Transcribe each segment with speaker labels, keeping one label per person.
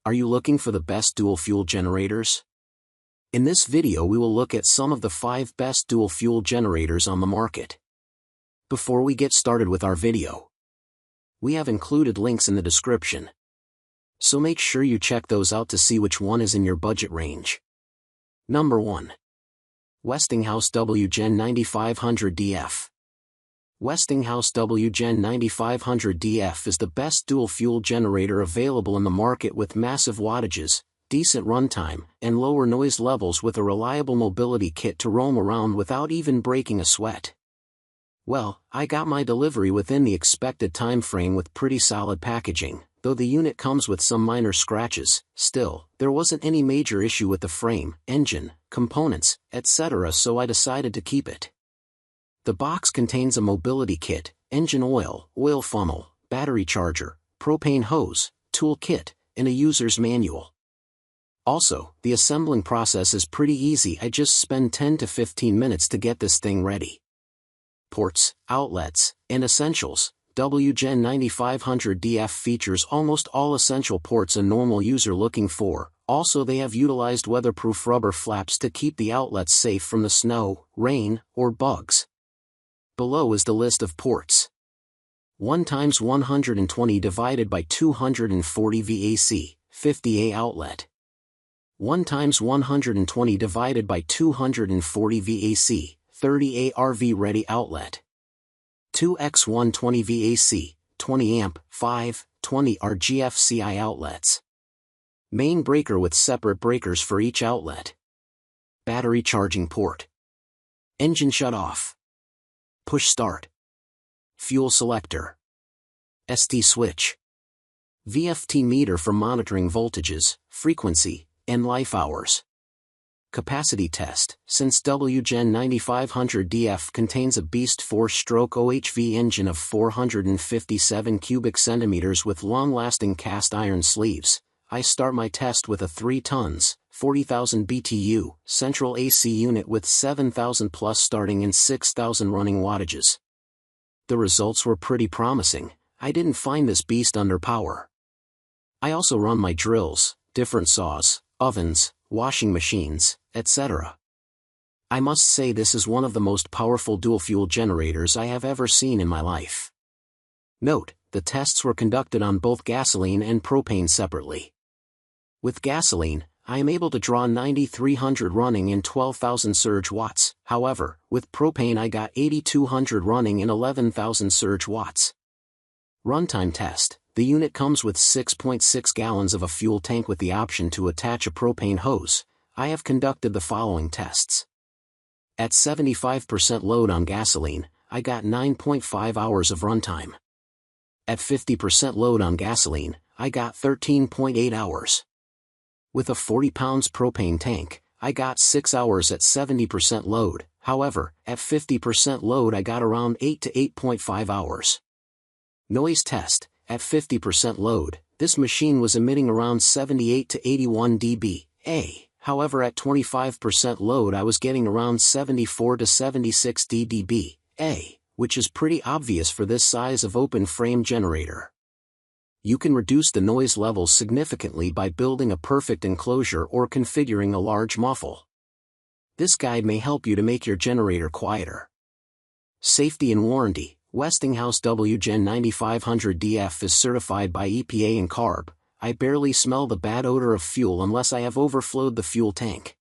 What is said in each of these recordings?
Speaker 1: Are you looking for the best dual-fuel generators? In this video we will look at some of the 5 best dual-fuel generators on the market. Before we get started with our video, we have included links in the description, so make sure you check those out to see which one is in your budget range. Number 1. Westinghouse WGen9500DF. Westinghouse WGen9500DF is the best dual-fuel generator available in the market with massive wattages, decent runtime, and lower noise levels with a reliable mobility kit to roam around without even breaking a sweat. Well, I got my delivery within the expected time frame with pretty solid packaging, though the unit comes with some minor scratches. Still, there wasn't any major issue with the frame, engine, components, etc., so I decided to keep it. The box contains a mobility kit, engine oil, oil funnel, battery charger, propane hose, tool kit, and a user's manual. Also, the assembling process is pretty easy. I just spend 10 to 15 minutes to get this thing ready. Ports, outlets, and essentials. WGen9500DF features almost all essential ports a normal user looking for. Also, they have utilized weatherproof rubber flaps to keep the outlets safe from the snow, rain, or bugs. Below is the list of ports. 1 × 120 divided by 240 VAC, 50A outlet. 1 × 120 divided by 240 VAC, 30A RV ready outlet. 2 × 120 VAC, 20 amp, 5, 20 RGFCI outlets. Main breaker with separate breakers for each outlet. Battery charging port. Engine shut off. Push start. Fuel selector. ST switch. VFT meter for monitoring voltages, frequency, and life hours. Capacity test. Since WGen9500DF contains a beast 4-stroke OHV engine of 457 cubic centimeters with long-lasting cast iron sleeves, I start my test with a 3 tons, 40,000 BTU, central AC unit with 7,000 plus starting and 6,000 running wattages. The results were pretty promising. I didn't find this beast under power. I also run my drills, different saws, ovens, washing machines, etc. I must say this is one of the most powerful dual-fuel generators I have ever seen in my life. Note, the tests were conducted on both gasoline and propane separately. With gasoline, I am able to draw 9,300 running and 12,000 surge watts. However, with propane I got 8,200 running and 11,000 surge watts. Runtime test. The unit comes with 6.6 gallons of a fuel tank with the option to attach a propane hose. I have conducted the following tests. At 75% load on gasoline, I got 9.5 hours of runtime. At 50% load on gasoline, I got 13.8 hours. With a 40 pounds propane tank, I got 6 hours at 70% load. However, at 50% load I got around 8 to 8.5 hours. Noise test. At 50% load, this machine was emitting around 78 to 81 dBA. However, at 25% load I was getting around 74 to 76 dBA, which is pretty obvious for this size of open-frame generator. You can reduce the noise levels significantly by building a perfect enclosure or configuring a large muffle. This guide may help you to make your generator quieter. Safety and warranty. Westinghouse WGen9500DF is certified by EPA and CARB. I barely smell the bad odor of fuel unless I have overflowed the fuel tank.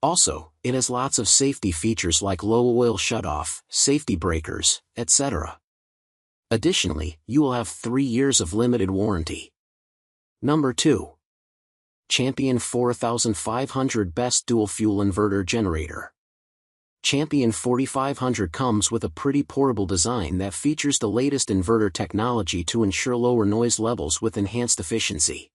Speaker 1: Also, it has lots of safety features like low oil shutoff, safety breakers, etc. Additionally, you will have 3 years of limited warranty. Number 2. Champion 4500 Best Dual Fuel Inverter Generator. Champion 4500 comes with a pretty portable design that features the latest inverter technology to ensure lower noise levels with enhanced efficiency.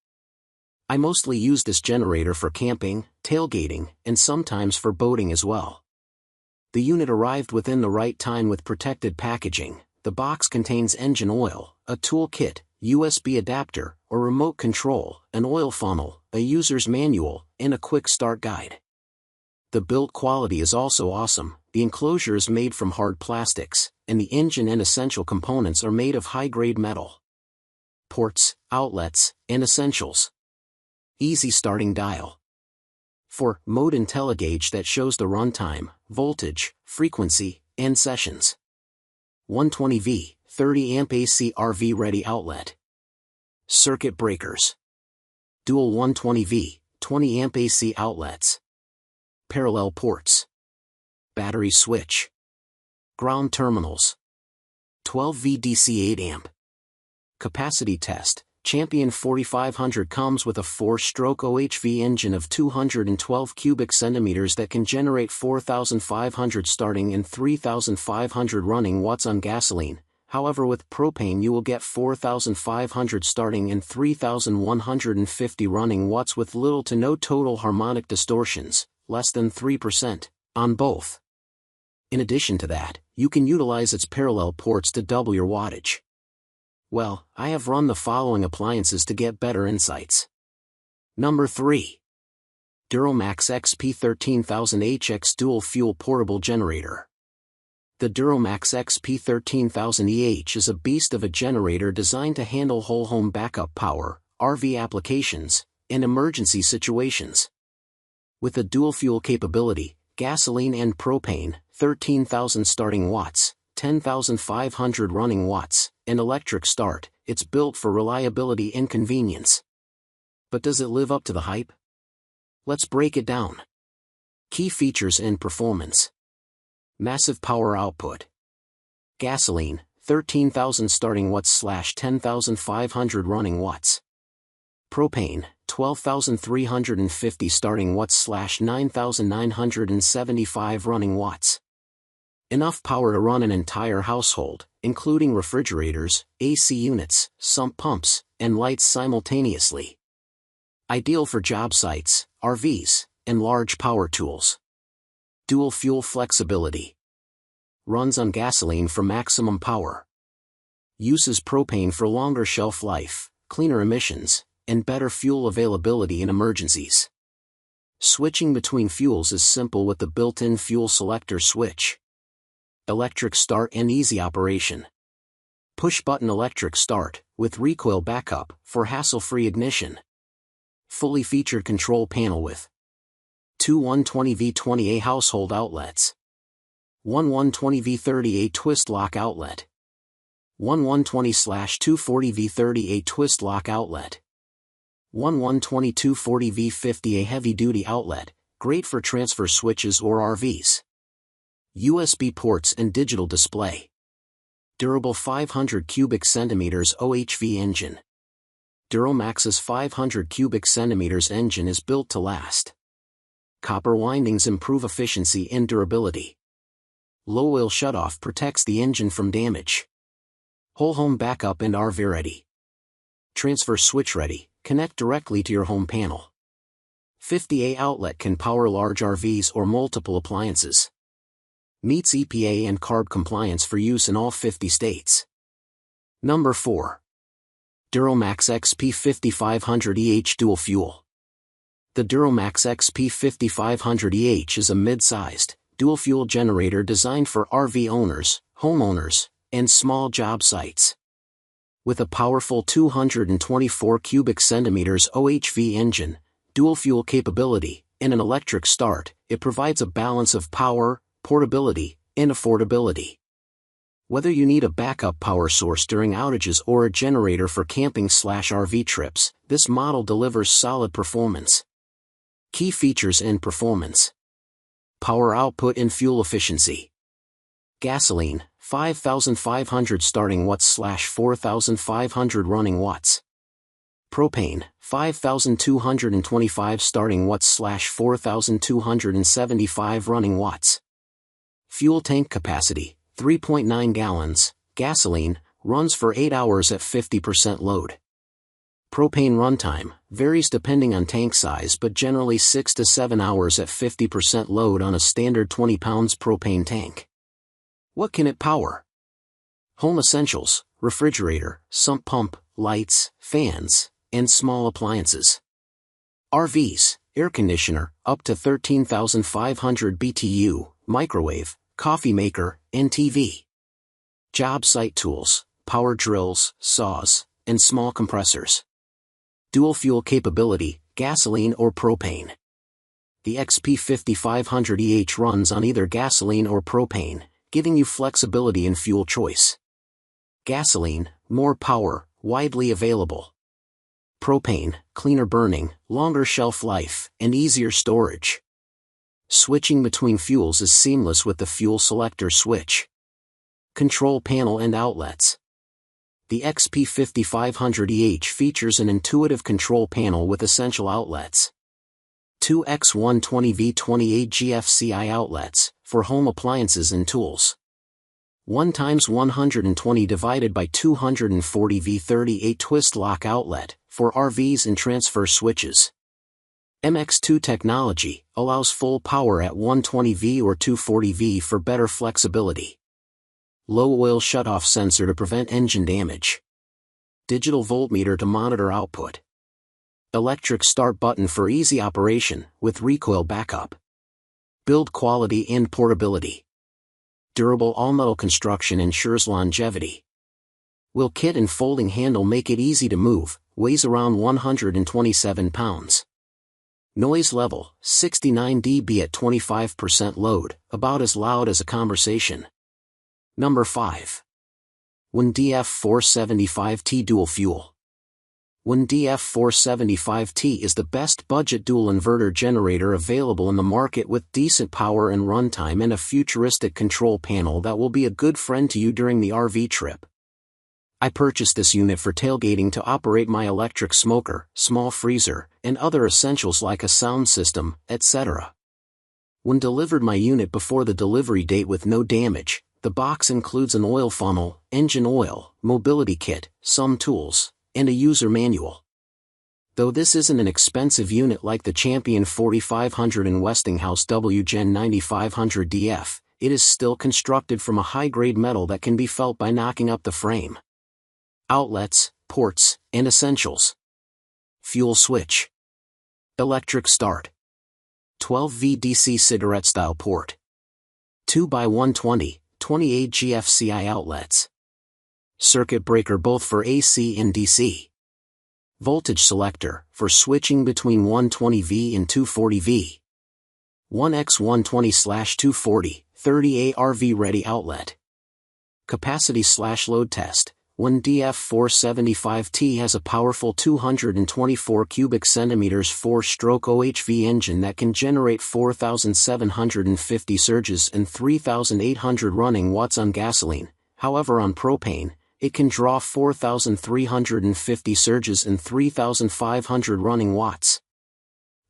Speaker 1: I mostly use this generator for camping, tailgating, and sometimes for boating as well. The unit arrived within the right time with protected packaging. The box contains engine oil, a tool kit, USB adapter, or remote control, an oil funnel, a user's manual, and a quick start guide. The build quality is also awesome. The enclosure is made from hard plastics, and the engine and essential components are made of high-grade metal. Ports, outlets, and essentials. Easy starting dial. 4. Mode IntelliGauge that shows the runtime, voltage, frequency, and sessions. 120V, 30A AC RV ready outlet. Circuit breakers. Dual 120V, 20A AC outlets. Parallel ports. Battery switch. Ground terminals. 12V DC 8A. Capacity test. Champion 4500 comes with a 4-stroke OHV engine of 212 cubic centimeters that can generate 4,500 starting and 3,500 running watts on gasoline. However, with propane you will get 4,500 starting and 3,150 running watts with little to no total harmonic distortions, less than 3%, on both. In addition to that, you can utilize its parallel ports to double your wattage. Well, I have run the following appliances to get better insights. Number 3. DuroMax XP13000HX Dual Fuel Portable Generator. The DuroMax XP13000EH is a beast of a generator designed to handle whole home backup power, RV applications, and emergency situations. With a dual fuel capability, gasoline and propane, 13,000 starting watts, 10,500 running watts, and electric start, it's built for reliability and convenience. But does it live up to the hype? Let's break it down. Key features and performance. Massive power output. Gasoline, 13,000 starting watts / 10,500 running watts. Propane, 12,350 starting watts / 9,975 running watts. Enough power to run an entire household, including refrigerators, AC units, sump pumps, and lights simultaneously. Ideal for job sites, RVs, and large power tools. Dual fuel flexibility. Runs on gasoline for maximum power. Uses propane for longer shelf life, cleaner emissions, and better fuel availability in emergencies. Switching between fuels is simple with the built-in fuel selector switch. Electric start and easy operation. Push-button electric start, with recoil backup, for hassle-free ignition. Fully featured control panel with 2 120V20A household outlets. 1 120V30A twist lock outlet. 1 120/240V30A twist lock outlet. 1 12240V50A heavy-duty outlet, great for transfer switches or RVs. USB ports and digital display. Durable 500 cubic centimeters OHV engine. DuroMax's 500 cubic centimeters engine is built to last. Copper windings improve efficiency and durability. Low oil shutoff protects the engine from damage. Whole home backup and RV ready. Transfer switch ready, connect directly to your home panel. 50A outlet can power large RVs or multiple appliances. Meets EPA and CARB compliance for use in all 50 states. Number 4. DuroMax XP5500EH Dual Fuel. The DuroMax XP5500EH is a mid-sized, dual-fuel generator designed for RV owners, homeowners, and small job sites. With a powerful 224 cubic centimeters OHV engine, dual-fuel capability, and an electric start, it provides a balance of power, portability, and affordability. Whether you need a backup power source during outages or a generator for camping / RV trips, this model delivers solid performance. Key features and performance. Power output and fuel efficiency. Gasoline, 5,500 starting watts / 4,500 running watts. Propane, 5,225 starting watts / 4,275 running watts. Fuel tank capacity, 3.9 gallons, gasoline, runs for 8 hours at 50% load. Propane runtime, varies depending on tank size but generally 6 to 7 hours at 50% load on a standard 20 pounds propane tank. What can it power? Home essentials, refrigerator, sump pump, lights, fans, and small appliances. RVs, air conditioner, up to 13,500 BTU, microwave, coffee maker, and TV. Job site tools, power drills, saws, and small compressors. Dual fuel capability, gasoline or propane. The XP5500EH runs on either gasoline or propane, giving you flexibility in fuel choice. Gasoline, more power, widely available. Propane, cleaner burning, longer shelf life, and easier storage. Switching between fuels is seamless with the fuel selector switch. Control panel and outlets. The XP5500EH features an intuitive control panel with essential outlets. 2 X120V28 GFCI outlets, for home appliances and tools. 1 x 120 divided by 240 V38 twist lock outlet, for RVs and transfer switches. MX2 technology allows full power at 120V or 240V for better flexibility. Low oil shutoff sensor to prevent engine damage. Digital voltmeter to monitor output. Electric start button for easy operation, with recoil backup. Build quality and portability. Durable all-metal construction ensures longevity. Will kit and folding handle make it easy to move, weighs around 127 pounds. Noise level, 69 dB at 25% load, about as loud as a conversation. Number 5. WGen9500DF Dual Fuel. WGen9500DF is the best budget dual inverter generator available in the market with decent power and runtime and a futuristic control panel that will be a good friend to you during the RV trip. I purchased this unit for tailgating to operate my electric smoker, small freezer, and other essentials like a sound system, etc. When delivered my unit before the delivery date with no damage, the box includes an oil funnel, engine oil, mobility kit, some tools, and a user manual. Though this isn't an expensive unit like the Champion 4500 and Westinghouse WGen9500DF, it is still constructed from a high-grade metal that can be felt by knocking up the frame. Outlets, ports, and essentials. Fuel switch. Electric start. 12V DC cigarette-style port. 2x120, 28 GFCI outlets. Circuit breaker both for AC and DC. Voltage selector, for switching between 120V and 240V. 1x120/240, 30A RV ready outlet. Capacity/load test. WGen9500DF has a powerful 224 cubic centimeters 4-stroke OHV engine that can generate 4,750 surges and 3,800 running watts on gasoline. However, on propane, it can draw 4,350 surges and 3,500 running watts.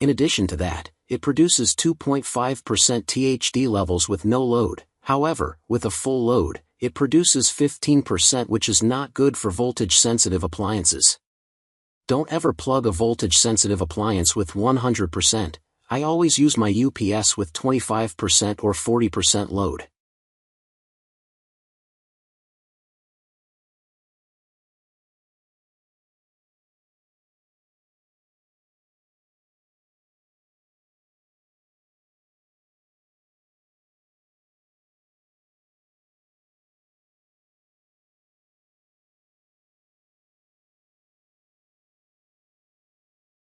Speaker 1: In addition to that, it produces 2.5% THD levels with no load. However, with a full load, it produces 15%, which is not good for voltage-sensitive appliances. Don't ever plug a voltage-sensitive appliance with 100%. I always use my UPS with 25% or 40% load.